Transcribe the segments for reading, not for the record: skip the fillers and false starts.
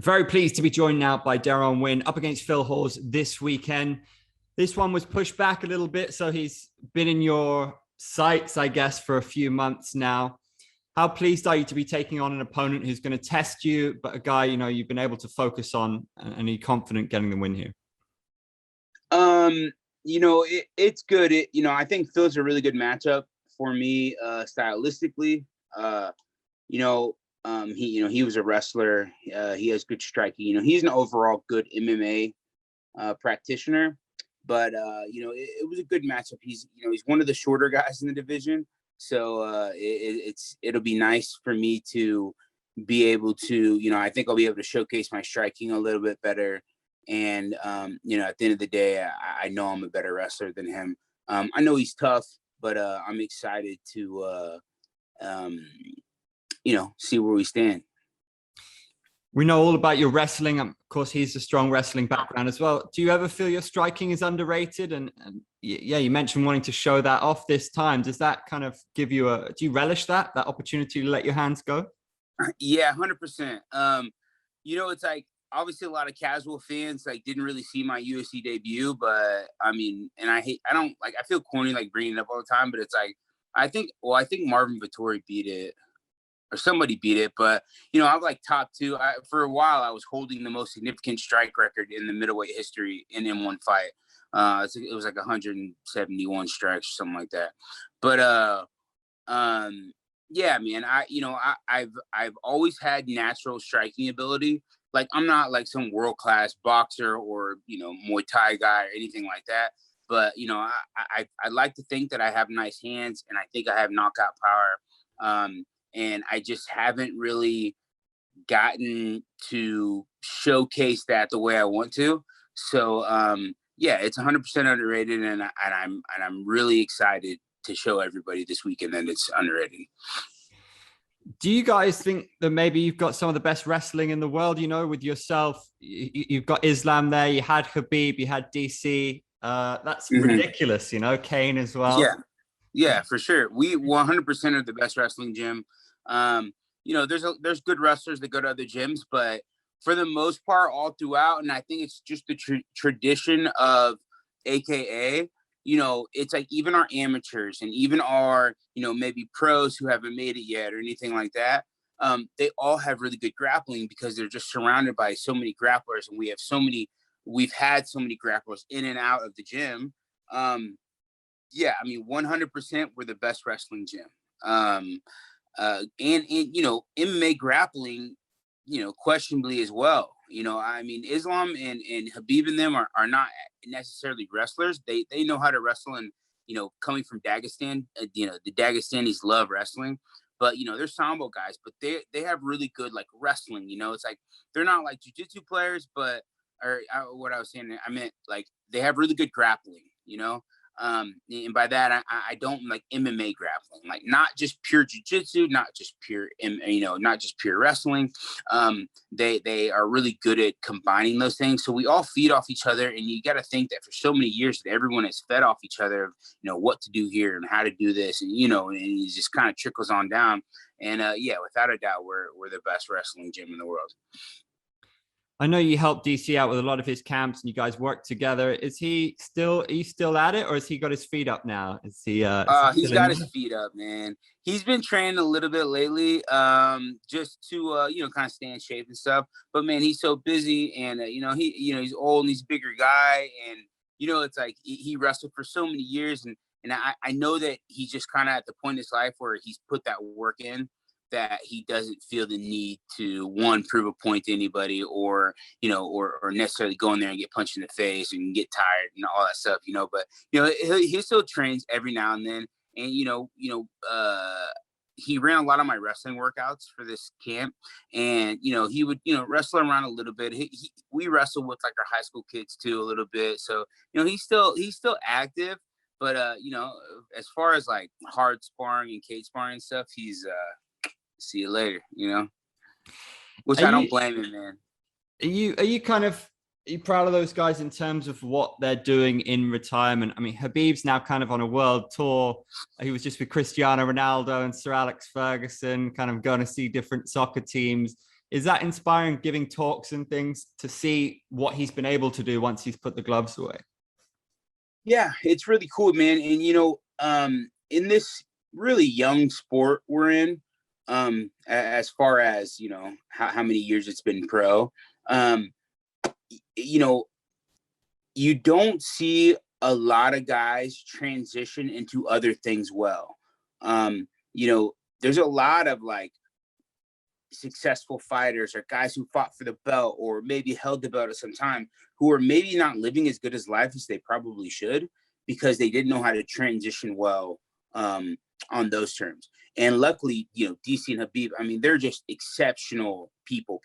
Very pleased to be joined now by Deron Winn up against Phil Hawes this weekend. This one was pushed back a little bit, so he's been in your sights, I guess, for a few months now. How pleased are you to be taking on an opponent who's going to test you, but a guy, you've been able to focus on, and are you confident getting the win here? It's good. I think Phil's a really good matchup for me, stylistically. He was a wrestler. He has good striking. He's an overall good MMA practitioner. But it was a good matchup. He's one of the shorter guys in the division, so it'll be nice for me to be able to. I think I'll be able to showcase my striking a little bit better. And at the end of the day, I know I'm a better wrestler than him. I know he's tough, but I'm excited to see where we stand. We know all about your wrestling. Of course, he's a strong wrestling background as well. Do you ever feel your striking is underrated? And you mentioned wanting to show that off this time. Does that kind of give you do you relish that opportunity to let your hands go? Yeah, 100%. It's like, obviously a lot of casual fans didn't really see my UFC debut, but I feel corny bringing it up all the time, but it's like, I think Marvin Vettori beat it. Or somebody beat it, but I'm top two. For a while, I was holding the most significant strike record in the middleweight history in one fight. It was 171 strikes or something like that. But yeah, man. I've always had natural striking ability. I'm not some world class boxer or Muay Thai guy or anything like that. But I like to think that I have nice hands, and I think I have knockout power. And I just haven't really gotten to showcase that the way I want to. So it's 100% underrated, and I'm really excited to show everybody this weekend that it's underrated. Do you guys think that maybe you've got some of the best wrestling in the world? With yourself, you've got Islam there. You had Khabib, you had DC. That's ridiculous. Kane as well. Yeah, for sure. We 100% are the best wrestling gym. There's good wrestlers that go to other gyms, but for the most part, all throughout, and I think it's just the tradition of AKA, it's even our amateurs and even our, maybe pros who haven't made it yet or anything like that. They all have really good grappling because they're just surrounded by so many grapplers, and we've had so many grapplers in and out of the gym. 100% we're the best wrestling gym. And MMA grappling, questionably as well. Islam and Khabib and them are not necessarily wrestlers. They know how to wrestle, and coming from Dagestan, the Dagestanis love wrestling. But they're sambo guys, but they have really good wrestling. It's they're not jiu-jitsu players, but what I was saying, I meant they have really good grappling. And by that I don't MMA grappling, not just pure jiu-jitsu, not just pure wrestling. They are really good at combining those things. So we all feed off each other, and you got to think that for so many years that everyone has fed off each other, what to do here and how to do this, and and it just kind of trickles on down. And without a doubt, we're the best wrestling gym in the world. I know you helped DC out with a lot of his camps, and you guys work together. Are you still at it, or has he got his feet up now? He's got his feet up, man. He's been training a little bit lately, just to kind of stay in shape and stuff. But man, he's so busy, and he's old and he's a bigger guy, and it's he wrestled for so many years, and I know that he's just kind of at the point in his life where he's put that work in, that he doesn't feel the need to prove a point to anybody, or necessarily go in there and get punched in the face and get tired and all that stuff, but he still trains every now and then. And he ran a lot of my wrestling workouts for this camp, and he would wrestle around a little bit. We wrestle with our high school kids too a little bit, so he's still active. But as far as hard sparring and cage sparring and stuff, he's see you later, which I don't blame him, man. Are you proud of those guys in terms of what they're doing in retirement? I mean, Khabib's now kind of on a world tour. He was just with Cristiano Ronaldo and Sir Alex Ferguson, kind of going to see different soccer teams. Is that inspiring, giving talks and things to see what he's been able to do once he's put the gloves away? Yeah, it's really cool, man. And in this really young sport we're in, as far as how many years it's been pro, you know, you don't see a lot of guys transition into other things well. There's a lot of like successful fighters or guys who fought for the belt or maybe held the belt at some time who are maybe not living as good as life as they probably should because they didn't know how to transition well on those terms. And luckily, DC and Khabib, I mean, they're just exceptional people.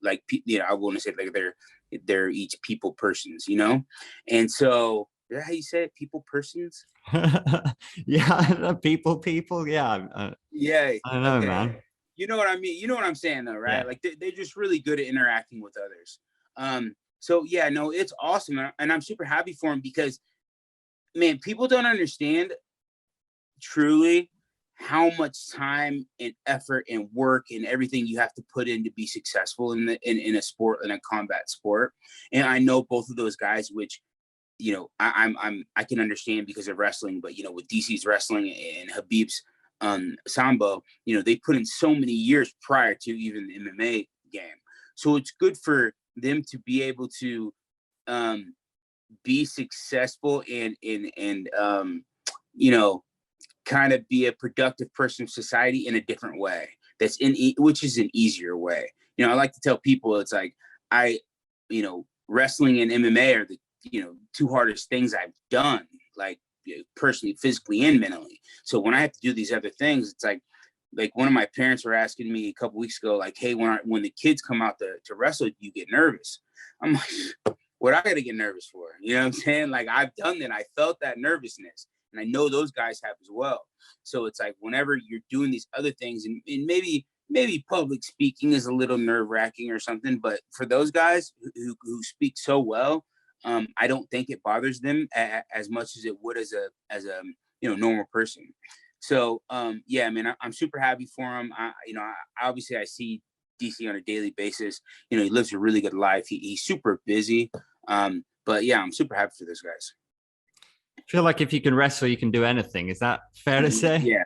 Like, I want to say like they're each people persons, And so, is that how you say it? People persons? Yeah, people. Yeah. Yeah. I don't know, Okay. man. You know what I mean? You know what I'm saying, though, right? Yeah. Like they're just really good at interacting with others. So yeah, no, it's awesome, and I'm super happy for him because, man, people don't understand truly how much time and effort and work and everything you have to put in to be successful in a sport, in a combat sport. And I know both of those guys, which I can understand because of wrestling, but with DC's wrestling and Khabib's sambo, they put in so many years prior to even the MMA game. So it's good for them to be able to be successful and kind of be a productive person of society in a different way. Which is an easier way. I like to tell people it's like wrestling and MMA are the two hardest things I've done, like personally, physically, and mentally. So when I have to do these other things, it's like one of my parents were asking me a couple weeks ago, like, hey, when the kids come out to wrestle, you get nervous? I'm like, what I got to get nervous for? You know what I'm saying? Like, I've done that. I felt that nervousness. And I know those guys have as well. So it's like whenever you're doing these other things, and maybe public speaking is a little nerve-wracking or something, but for those guys who speak so well, I don't think it bothers them as much as it would as a normal person. So yeah, man, I'm super happy for him. Obviously I see DC on a daily basis. He lives a really good life. He's super busy. But yeah, I'm super happy for those guys. I feel like if you can wrestle, you can do anything. Is that fair to say? Yeah,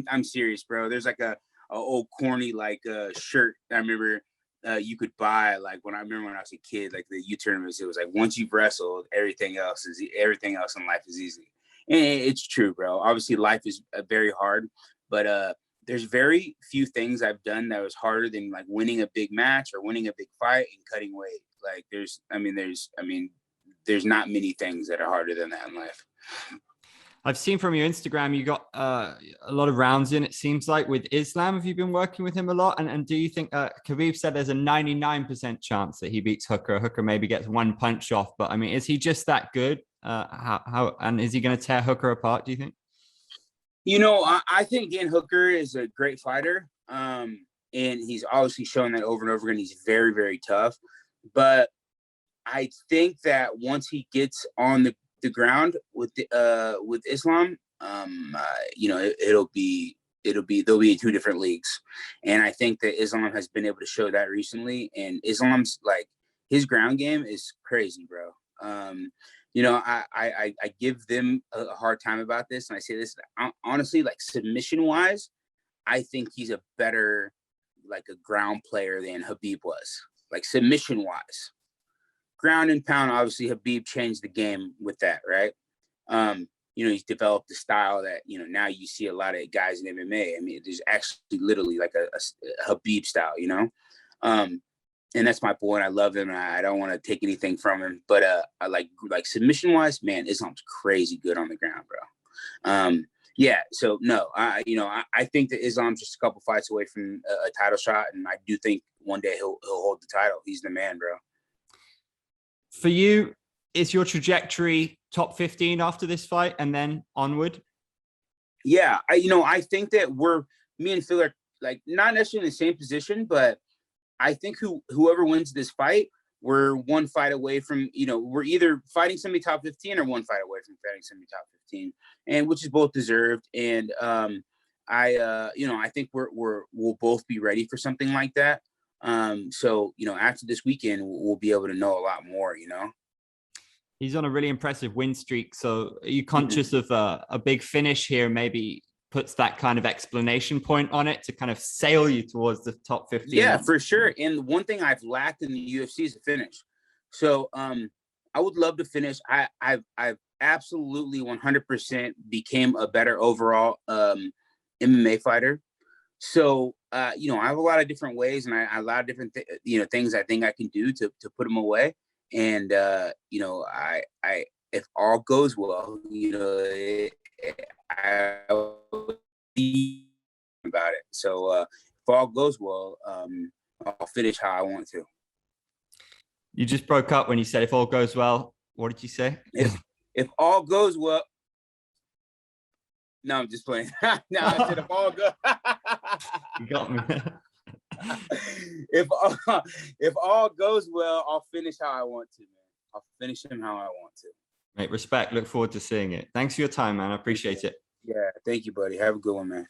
I'm serious, bro. There's like a old corny shirt I remember you could buy when I was a kid, like the U tournaments. It was like, once you've wrestled, everything else in life is easy. And it's true, bro. Obviously, life is very hard, but there's very few things I've done that was harder than like winning a big match or winning a big fight and cutting weight. Like there's not many things that are harder than that in life. I've seen from your Instagram, you got a lot of rounds in, it seems like, with Islam. Have you been working with him a lot? And do you think Khabib said there's a 99% chance that he beats Hooker? Hooker maybe gets one punch off, but I mean, is he just that good? And is he going to tear Hooker apart, do you think? I think Dan Hooker is a great fighter. And he's obviously shown that over and over again. He's very, very tough. But I think that once he gets on the ground with Islam, they'll be in two different leagues. And I think that Islam has been able to show that recently. And Islam's his ground game is crazy, bro. I give them a hard time about this, and I say this honestly, submission wise, I think he's a better a ground player than Khabib was. Submission wise. Ground and pound, obviously, Khabib changed the game with that, right? He's developed a style that, now you see a lot of guys in MMA. I mean, there's actually literally a Khabib style, and that's my boy, and I love him, and I don't want to take anything from him. But I like submission-wise, man, Islam's crazy good on the ground, bro. Yeah, so no, I think that Islam's just a couple fights away from a title shot, and I do think one day he'll hold the title. He's the man, bro. For you, is your trajectory top 15 after this fight and then onward? Yeah, I think that me and Phil are not necessarily in the same position, but I think whoever wins this fight, we're one fight away from, we're either fighting somebody top 15 or one fight away from fighting somebody top 15, and which is both deserved. And I think we'll both be ready for something like that. So, you know, after this weekend, we'll be able to know a lot more, you know. He's on a really impressive win streak. So are you conscious of a big finish here maybe puts that kind of explanation point on it to kind of sail you towards the top 15? Yeah, for sure. And one thing I've lacked in the UFC is a finish. So I would love to finish. I've absolutely 100% became a better overall MMA fighter. So you know, I have a lot of different ways, and a lot of different things I think I can do to put them away. And you know, I if all goes well, you know, I will be about it. So if all goes well, I'll finish how I want to. You just broke up when you said if all goes well. What did you say? If all goes well. No, I'm just playing. No, I said if all goes. You got me. if all goes well, I'll finish how I want to, man. I'll finish him how I want to. Mate, respect. Look forward to seeing it. Thanks for your time, man. I appreciate it. Yeah, thank you, buddy. Have a good one, man.